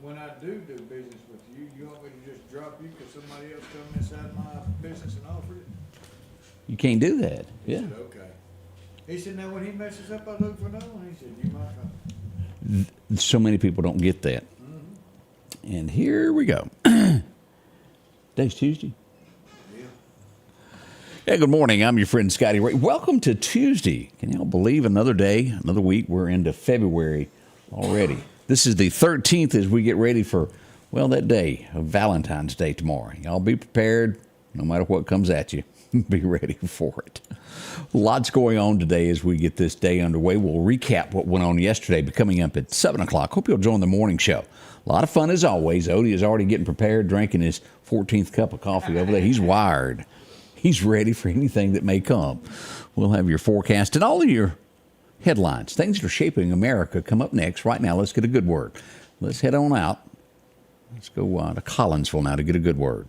when I do business with you, you want me to just drop you because somebody else come inside my business and offered it? You can't do that. He Yeah. said, okay. He said, now when he messes up, I look for another one. He said, you might come. So many people don't get that. Mm-hmm. And here we go. Today's Tuesday. Yeah. Hey, good morning. I'm your friend Scotty Ray. Welcome to Tuesday. Can y'all believe another day, another week? We're into February already. This is the 13th as we get ready for, well, that day of Valentine's Day tomorrow. Y'all be prepared no matter what comes at you. Be ready for it. Lots going on today as we get this day underway. We'll recap what went on yesterday, but coming up at 7 o'clock. Hope you'll join the morning show. A lot of fun as always. Odie is already getting prepared, drinking his 14th cup of coffee over there. He's wired. He's ready for anything that may come. We'll have your forecast and all of your headlines, things that are shaping America, come up next. Right now, let's get a good word. Let's head on out. Let's go to Collinsville now to get a good word.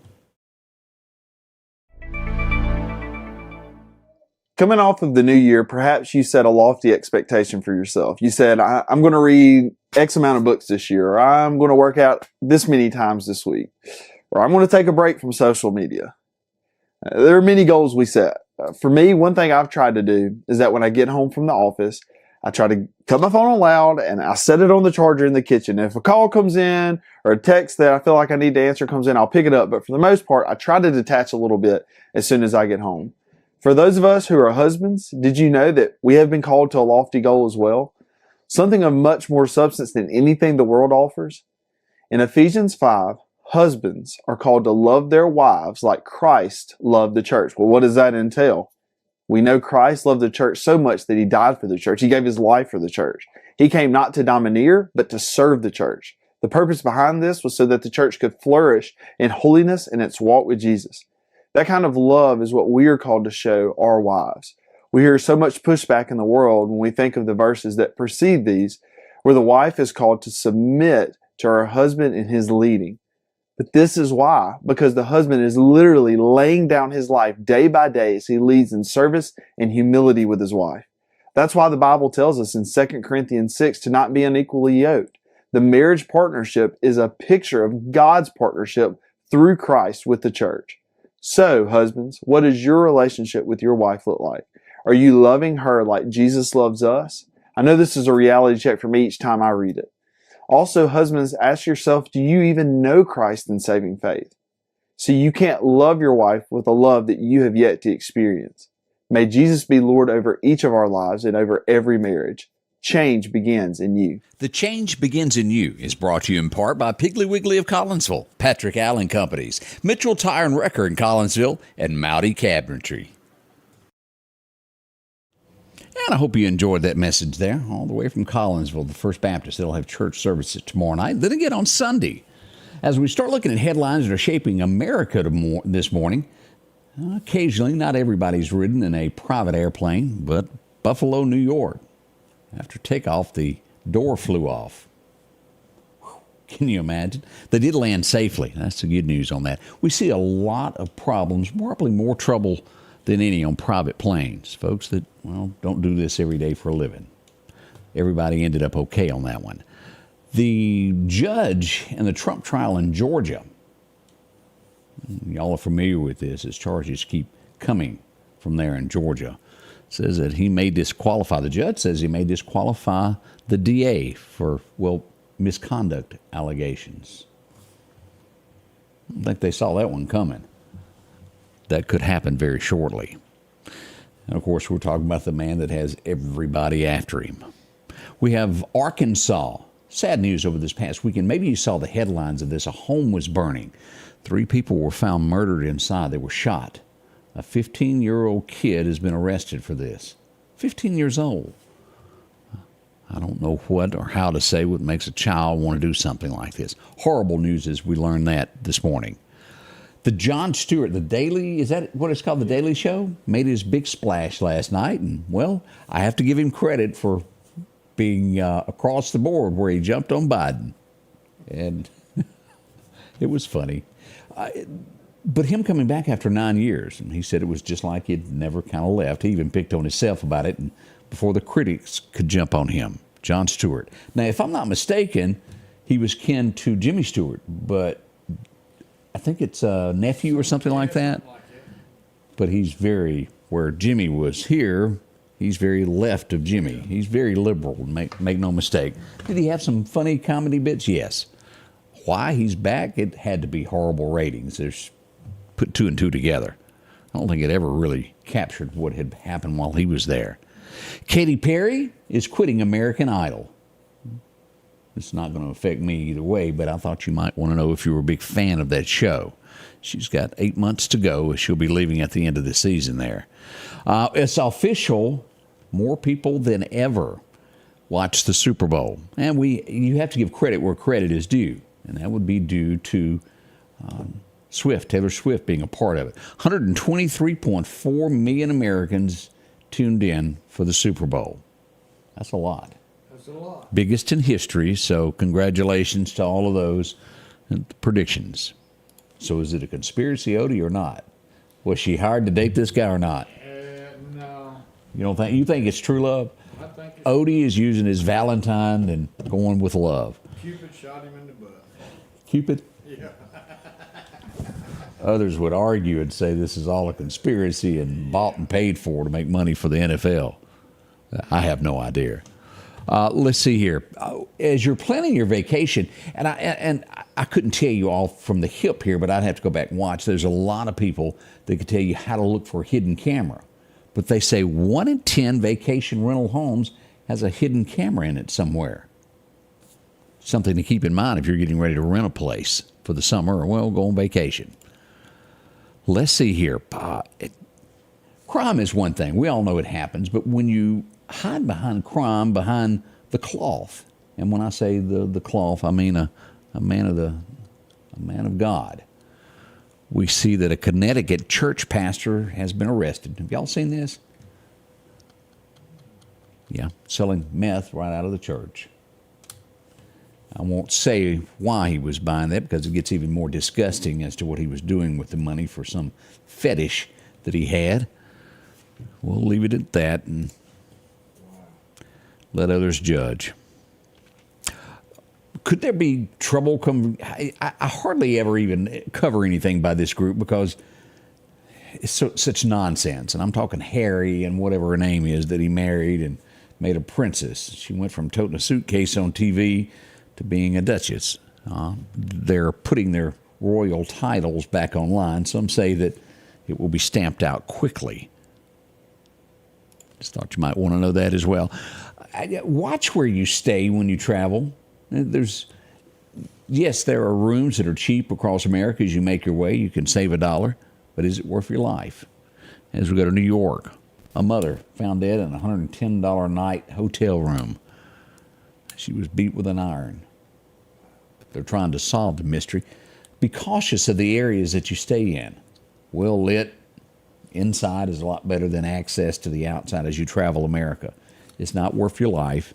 Coming off of the new year, perhaps you set a lofty expectation for yourself. You said, I'm going to read X amount of books this year, or I'm going to work out this many times this week, or I'm going to take a break from social media. There are many goals we set. For me, one thing I've tried to do is that when I get home from the office, I try to cut my phone on loud and I set it on the charger in the kitchen. If a call comes in or a text that I feel like I need to answer comes in, I'll pick it up. But for the most part, I try to detach a little bit as soon as I get home. For those of us who are husbands, did you know that we have been called to a lofty goal as well? Something of much more substance than anything the world offers. In Ephesians 5, husbands are called to love their wives like Christ loved the church. Well, what does that entail? We know Christ loved the church so much that he died for the church. He gave his life for the church. He came not to domineer, but to serve the church. The purpose behind this was so that the church could flourish in holiness in its walk with Jesus. That kind of love is what we are called to show our wives. We hear so much pushback in the world when we think of the verses that precede these, where the wife is called to submit to her husband in his leading. But this is why, because the husband is literally laying down his life day by day as he leads in service and humility with his wife. That's why the Bible tells us in 2 Corinthians 6 to not be unequally yoked. The marriage partnership is a picture of God's partnership through Christ with the church. So, husbands, what does your relationship with your wife look like? Are you loving her like Jesus loves us? I know this is a reality check for me each time I read it. Also, husbands, ask yourself, do you even know Christ in saving faith? So you can't love your wife with a love that you have yet to experience. May Jesus be Lord over each of our lives and over every marriage. Change begins in you. The Change Begins in You is brought to you in part by Piggly Wiggly of Collinsville, Patrick Allen Companies, Mitchell Tire and Wrecker in Collinsville, and Mowdy Cabinetry. And I hope you enjoyed that message there, all the way from Collinsville, the First Baptist. They'll have church services tomorrow night. Then again on Sunday. As we start looking at headlines that are shaping America this morning, occasionally, not everybody's ridden in a private airplane, but Buffalo, New York. After takeoff, the door flew off. Can you imagine? They did land safely. That's the good news on that. We see a lot of problems, probably more trouble than any on private planes. Folks that, well, don't do this every day for a living. Everybody ended up okay on that one. The judge in the Trump trial in Georgia, y'all are familiar with this as charges keep coming from there in Georgia, says that he may disqualify, the judge says he may disqualify the DA for, well, misconduct allegations. I don't think they saw that one coming. That could happen very shortly. And of course, we're talking about the man that has everybody after him. We have Arkansas. Sad news over this past weekend. Maybe you saw the headlines of this. A home was burning. 3 people were found murdered inside. They were shot. A 15-year-old kid has been arrested for this. 15 years old. I don't know what or how to say what makes a child want to do something like this. Horrible news as we learned that this morning. The Jon Stewart, the Daily, is that what it's called, the Daily Show? Made his big splash last night. And, well, I have to give him credit for being across the board where he jumped on Biden. And it was funny. But him coming back after 9 years, and he said it was just like he'd never kind of left. He even picked on himself about it and before the critics could jump on him. Jon Stewart. Now, if I'm not mistaken, he was kin to Jimmy Stewart, but I think it's a nephew or something like that. Something like that. But he's very, where Jimmy was here, he's very left of Jimmy. He's very liberal, make no mistake. Did he have some funny comedy bits? Yes. Why he's back? It had to be horrible ratings. There's put two and two together. I don't think it ever really captured what had happened while he was there. Katy Perry is quitting American Idol. It's not going to affect me either way, but I thought you might want to know if you were a big fan of that show. She's got 8 months to go. She'll be leaving at the end of the season there. It's official. More people than ever watch the Super Bowl. And you have to give credit where credit is due. And that would be due to Taylor Swift being a part of it. 123.4 million Americans tuned in for the Super Bowl. That's a lot. That's a lot. Biggest in history, so congratulations to all of those predictions. So is it a conspiracy, Odie, or not? Was she hired to date this guy or not? No. You think it's true love? I think it's Odie is using his Valentine and going with love. Cupid shot him in the butt. Cupid? Yeah. Others would argue and say this is all a conspiracy and bought and paid for to make money for the NFL. I have no idea. Let's see here. As you're planning your vacation, and I couldn't tell you all from the hip here, but I'd have to go back and watch. There's a lot of people that could tell you how to look for a hidden camera. But they say 1 in 10 vacation rental homes has a hidden camera in it somewhere. Something to keep in mind if you're getting ready to rent a place for the summer or, well, go on vacation. Let's see here. Crime is one thing. We all know it happens. But when you hide behind crime, behind the cloth, and when I say the cloth, I mean a man of God. We see that a Connecticut church pastor has been arrested. Have y'all seen this? Yeah, selling meth right out of the church. I won't say why he was buying that because it gets even more disgusting as to what he was doing with the money for some fetish that he had. We'll leave it at that and let others judge. Could there be trouble come? I hardly ever even cover anything by this group because it's such nonsense. And I'm talking Harry and whatever her name is that he married and made a princess. She went from toting a suitcase on TV to being a duchess. They're putting their royal titles back online. Some say that it will be stamped out quickly. Just thought you might want to know that as well. Watch where you stay when you travel. Yes, there are rooms that are cheap across America as you make your way. You can save $1, but is it worth your life? As we go to New York, a mother found dead in a $110 a night hotel room. She was beat with an iron. They're trying to solve the mystery. Be cautious of the areas that you stay in. Well lit, inside is a lot better than access to the outside as you travel America. It's not worth your life.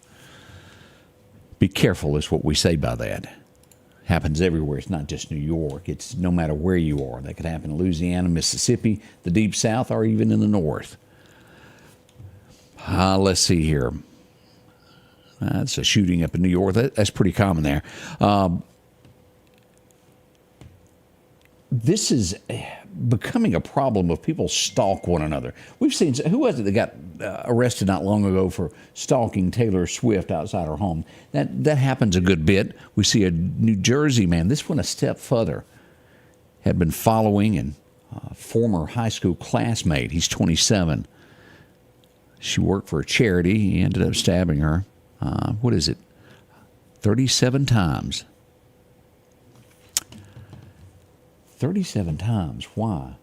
Be careful is what we say by that. Happens everywhere. It's not just New York. It's no matter where you are. That could happen in Louisiana, Mississippi, the Deep South, or even in the North. Let's see here. That's a shooting up in New York. That's pretty common there. This is becoming a problem of people stalk one another. We've seen, who was it that got arrested not long ago for stalking Taylor Swift outside her home? That happens a good bit. We see a New Jersey man, this went a step further, had been following a former high school classmate. He's 27. She worked for a charity. He ended up stabbing her. 37 times. 37 times. Why?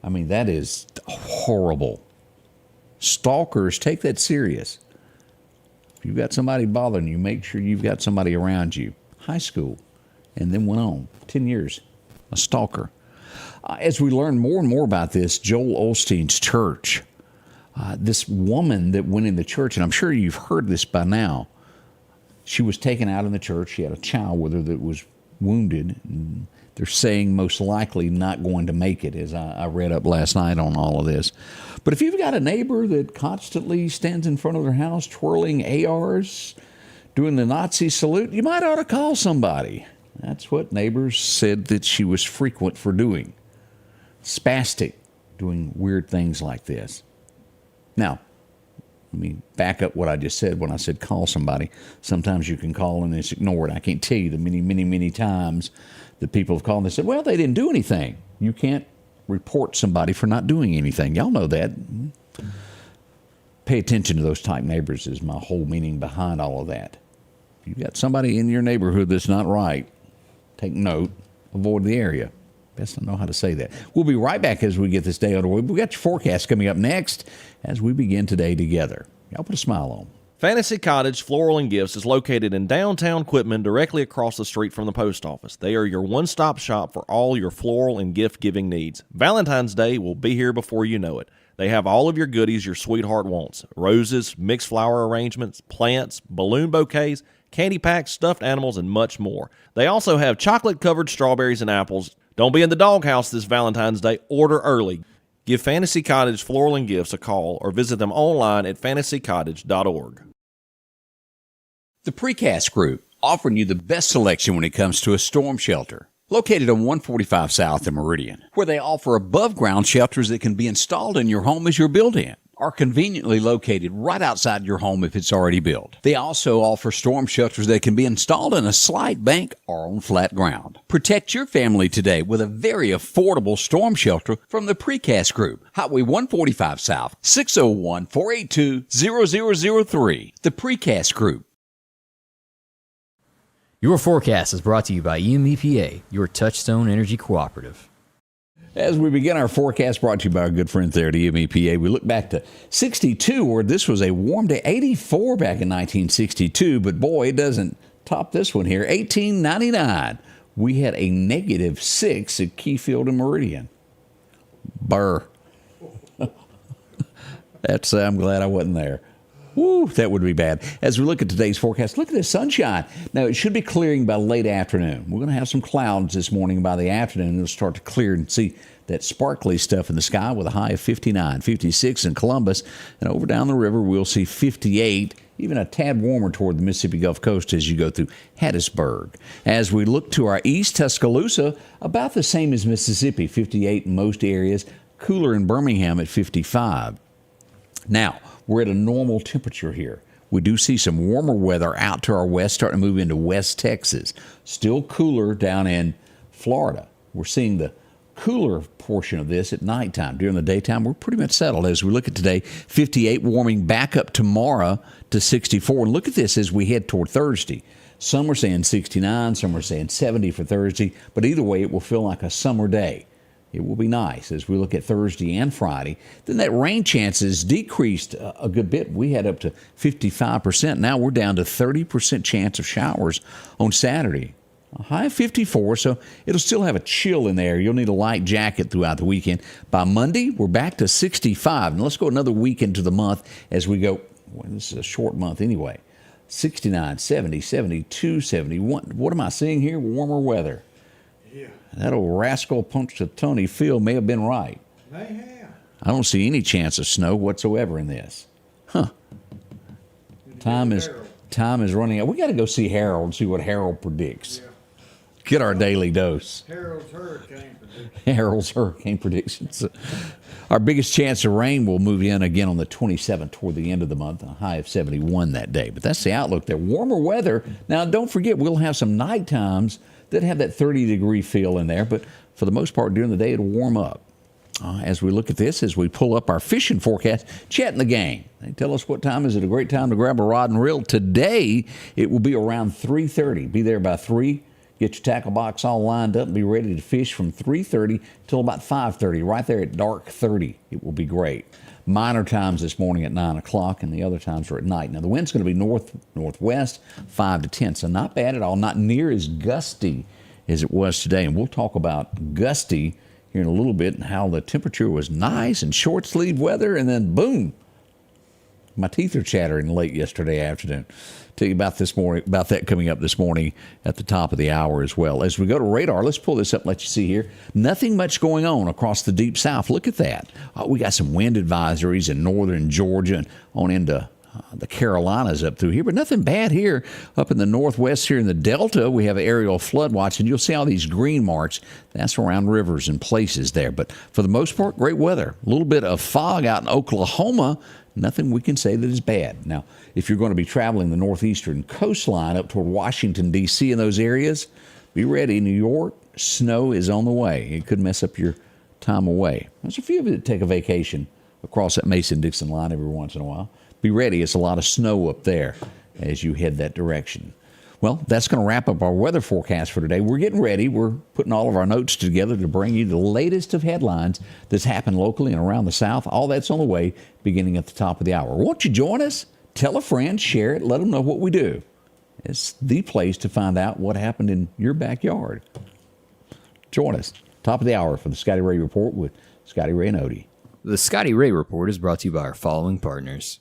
I mean, that is horrible. Stalkers, take that serious. If you've got somebody bothering you, make sure you've got somebody around you. High school, and then went on. 10 years, a stalker. As we learn more and more about this, Joel Osteen's church, this woman that went in the church, and I'm sure you've heard this by now, she was taken out in the church. She had a child with her that was wounded. And they're saying most likely not going to make it, as I read up last night on all of this. But if you've got a neighbor that constantly stands in front of their house twirling ARs, doing the Nazi salute, you might ought to call somebody. That's what neighbors said that she was frequent for doing. Spastic, doing weird things like this. Now, let me back up what I just said when I said call somebody. Sometimes you can call and it's ignored. I can't tell you the many times that people have called and they said, well, they didn't do anything. You can't report somebody for not doing anything. Y'all know that. Pay attention to those type neighbors is my whole meaning behind all of that. If you got somebody in your neighborhood that's not right, take note, avoid the area. Best I know how to say that. We'll be right back as we get this day underway. We've got your forecast coming up next as we begin today together. Y'all put a smile on. Fantasy Cottage Floral and Gifts is located in downtown Quitman, directly across the street from the post office. They are your one-stop shop for all your floral and gift-giving needs. Valentine's Day will be here before you know it. They have all of your goodies your sweetheart wants. Roses, mixed flower arrangements, plants, balloon bouquets, candy packs, stuffed animals, and much more. They also have chocolate-covered strawberries and apples. Don't be in the doghouse this Valentine's Day. Order early. Give Fantasy Cottage Floral and Gifts a call or visit them online at fantasycottage.org. The Precast Group, offering you the best selection when it comes to a storm shelter. Located on 145 South in Meridian, where they offer above-ground shelters that can be installed in your home as you're built-in, are conveniently located right outside your home if it's already built. They also offer storm shelters that can be installed in a slight bank or on flat ground. Protect your family today with a very affordable storm shelter from the Precast Group. Highway 145 South, 601-482-0003. The Precast Group. Your forecast is brought to you by EMEPA, your Touchstone Energy Cooperative. As we begin our forecast, brought to you by our good friends there at EMEPA, we look back to 62, where this was a warm day, 84 back in 1962, but boy, it doesn't top this one here. 1899, we had a -6 at Keyfield and Meridian. Burr. I'm glad I wasn't there. Woo, that would be bad. As we look at today's forecast, look at the sunshine. Now, it should be clearing by late afternoon. We're going to have some clouds this morning. By the afternoon, it'll start to clear and see that sparkly stuff in the sky with a high of 59, 56 in Columbus. And over down the river, we'll see 58, even a tad warmer toward the Mississippi Gulf Coast as you go through Hattiesburg. As we look to our east, Tuscaloosa, about the same as Mississippi, 58 in most areas, cooler in Birmingham at 55. Now, we're at a normal temperature here. We do see some warmer weather out to our west, starting to move into West Texas. Still cooler down in Florida. We're seeing the cooler portion of this at nighttime. During the daytime, we're pretty much settled. As we look at today, 58 warming back up tomorrow to 64. And look at this as we head toward Thursday. Some are saying 69, some are saying 70 for Thursday. But either way, it will feel like a summer day. It will be nice as we look at Thursday and Friday. Then that rain chances decreased a good bit. We had up to 55%. Now we're down to 30% chance of showers on Saturday. A high of 54, so it'll still have a chill in there. You'll need a light jacket throughout the weekend. By Monday, we're back to 65. And let's go another week into the month as we go. Well, this is a short month anyway. 69, 70, 72, 71. What am I seeing here? Warmer weather. Yeah. That old rascal Punxsutawney Phil may have been right. They have. I don't see any chance of snow whatsoever in this. Huh. Time is running out. We got to go see Harold and see what Harold predicts. Yeah. Get our daily dose. Harold's hurricane prediction. Harold's hurricane predictions. Our biggest chance of rain will move in again on the 27th toward the end of the month, a high of 71 that day. But that's the outlook there. Warmer weather. Now, don't forget, we'll have some night times that have that 30-degree feel in there, but for the most part, during the day, it'll warm up. As we look at this, as we pull up our fishing forecast, Chet and the gang. They tell us what time is it a great time to grab a rod and reel. Today, it will be around 3:30. Be there by 3. Get your tackle box all lined up and be ready to fish from 3:30 till about 5:30, right there at dark 30. It will be great. Minor times this morning at 9 o'clock, and the other times are at night. Now, the wind's going to be northwest, 5 to 10, so not bad at all, not near as gusty as it was today. And we'll talk about gusty here in a little bit and how the temperature was nice and short-sleeve weather, and then boom, my teeth are chattering late yesterday afternoon. Tell you about that coming up this morning at the top of the hour as well. As we go to radar, let's pull this up and let you see here. Nothing much going on across the deep south. Look at that. We got some wind advisories in northern Georgia and on into the Carolinas up through here, but nothing bad here up in the northwest here in the Delta. We have aerial flood watch, and you'll see all these green marks. That's around rivers and places there. But for the most part, great weather. A little bit of fog out in Oklahoma. Nothing we can say that is bad. Now, if you're going to be traveling the northeastern coastline up toward Washington, D.C. in those areas, be ready. New York, snow is on the way. It could mess up your time away. There's a few of you that take a vacation across that Mason-Dixon line every once in a while. Be ready. It's a lot of snow up there as you head that direction. Well, that's going to wrap up our weather forecast for today. We're getting ready. We're putting all of our notes together to bring you the latest of headlines that's happened locally and around the South. All that's on the way beginning at the top of the hour. Won't you join us? Tell a friend, share it, let them know what we do. It's the place to find out what happened in your backyard. Join us. Top of the hour for the Scotty Ray Report with Scotty Ray and Odie. The Scotty Ray Report is brought to you by our following partners.